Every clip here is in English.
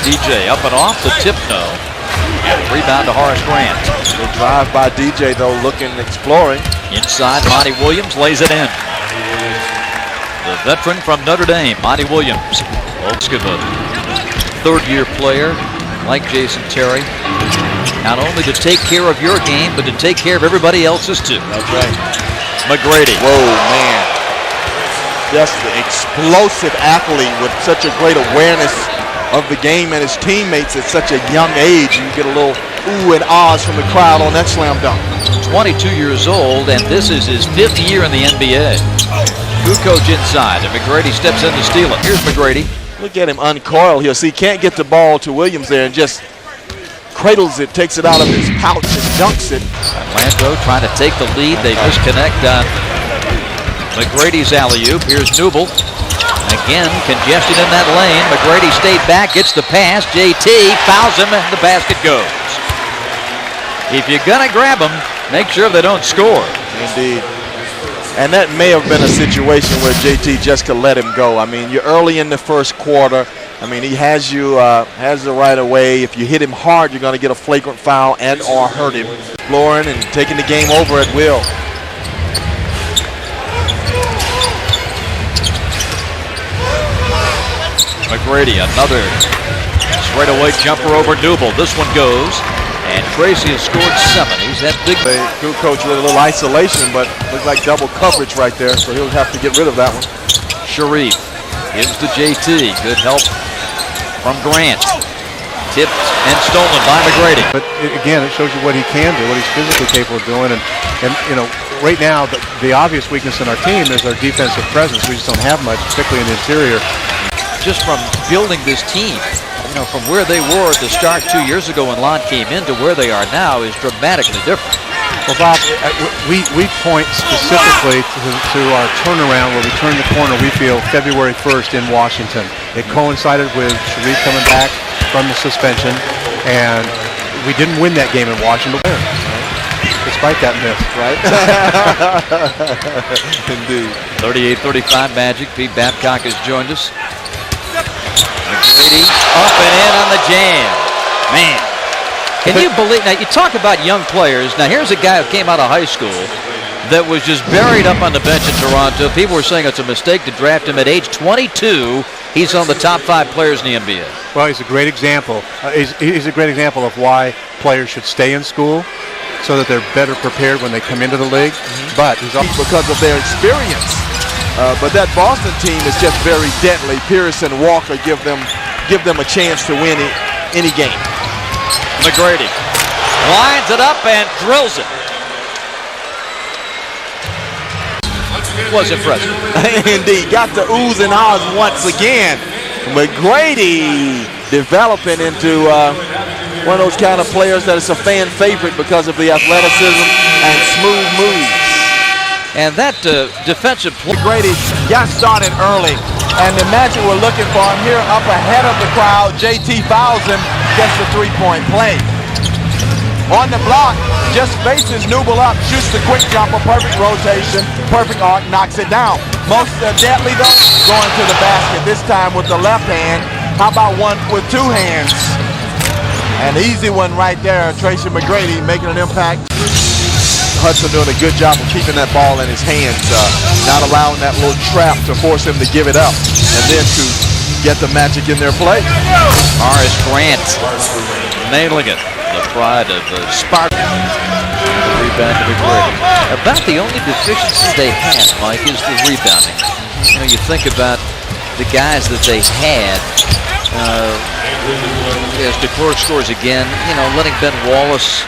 DJ up and off, the tip no. Rebound to Horace Grant. Good drive by DJ though, looking, exploring. Inside, Monty Williams lays it in. The veteran from Notre Dame, Monty Williams. Oskava, third-year player like Jason Terry. Not only to take care of your game, but to take care of everybody else's too. That's right. McGrady. Whoa, man. Just the explosive athlete with such a great awareness of the game and his teammates at such a young age. You get a little ooh and ahs from the crowd on that slam dunk. 22 years old, and this is his 5th year in the NBA. Kukoc inside, and McGrady steps in to steal it. Here's McGrady. Look at him uncoil here. See, he can't get the ball to Williams there and just cradles it, takes it out of his pouch and dunks it. Orlando trying to take the lead. They disconnect on McGrady's alley-oop. Here's Newble. Again, congestion in that lane. McGrady stayed back, gets the pass. JT fouls him, and the basket goes. If you're going to grab them, make sure they don't score. Indeed. And that may have been a situation where JT just could let him go. I mean, you're early in the first quarter. I mean, he has you, has the right of way. If you hit him hard, you're going to get a flagrant foul and or hurt him. Exploring and taking the game over at will. McGrady, another straightaway jumper over Newble. This one goes, and Tracy has scored 7. He's had big. Kukoc with a little isolation, but looks like double coverage right there, so he'll have to get rid of that one. Sharif gives to JT. Good help from Grant. Tipped and stolen by McGrady. But again, it shows you what he can do, what he's physically capable of doing, and you know, right now the obvious weakness in our team is our defensive presence. We just don't have much, particularly in the interior. Just from building this team, you know, from where they were at the start 2 years ago when Lon came in to where they are now is dramatically different. Well, Bob, we point specifically to our turnaround where we turned the corner, we feel, February 1st in Washington. It coincided with Sharif coming back from the suspension, and we didn't win that game in Washington, right? Despite that myth, right? Indeed. 38-35 Magic. Pete Babcock has joined us. McGrady up and in on the jam. Man, can you believe, now you talk about young players. Now here's a guy who came out of high school that was just buried up on the bench in Toronto. People were saying it's a mistake to draft him at age 22. He's on the top 5 players in the NBA. Well, he's a great example. He's a great example of why players should stay in school so that they're better prepared when they come into the league. But he's also because of their experience. But that Boston team is just very deadly. Pierce and Walker give them a chance to win any game. McGrady lines it up and drills it. Was impressive. Indeed, got the oohs and ahs once again. McGrady developing into one of those kind of players that is a fan favorite because of the athleticism and smooth moves. And that defensive play. McGrady got started early, and the Magic were looking for him here up ahead of the crowd. JT fouls him, gets the three-point play. On the block, just faces Newble up, shoots the quick jumper, perfect rotation, perfect arc, knocks it down. Most deadly though, going to the basket, this time with the left hand. How about one with 2 hands? An easy one right there, Tracy McGrady making an impact. Hudson doing a good job of keeping that ball in his hands, not allowing that little trap to force him to give it up, and then to get the Magic in their play. Horace Grant nailing it. The pride of Spartan. The rebound to McGrady. About the only deficiency they had, Mike, is the rebounding. You know, you think about the guys that they had. As DeCoeur scores again, you know, letting Ben Wallace.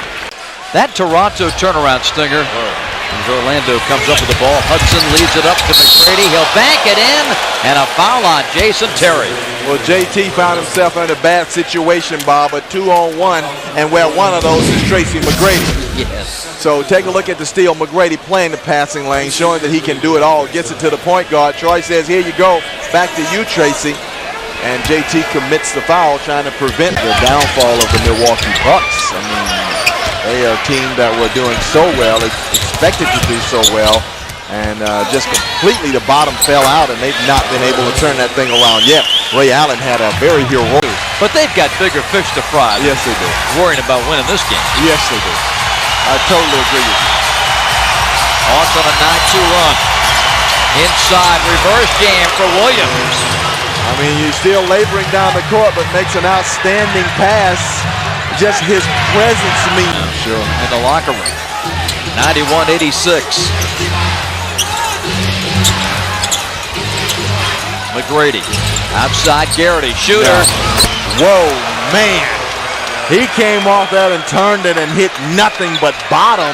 That Toronto turnaround stinger. As Orlando comes up with the ball, Hudson leads it up to McGrady. He'll bank it in, and a foul on Jason Terry. Well, JT found himself in a bad situation, Bob, a 2-on-1, and where one of those is Tracy McGrady. Yes. So take a look at the steal. McGrady playing the passing lane, showing that he can do it all. Gets it to the point guard. Troy says, here you go. Back to you, Tracy. And JT commits the foul, trying to prevent the downfall of the Milwaukee Bucks. I mean, they are a team that were doing so well, expected to do so well, and just completely the bottom fell out, and they've not been able to turn that thing around yet. Ray Allen had a very heroic But they've got bigger fish to fry. Yes, they do. Worrying about winning this game. Yes, they do. I totally agree with you. Hawks on a 9-2 run. Inside, reverse jam for Williams. I mean, he's still laboring down the court, but makes an outstanding pass. Just his presence means. Sure. In the locker room. 91-86. McGrady. Outside Garrity. Shooter. Whoa, man. He came off that and turned it and hit nothing but bottom.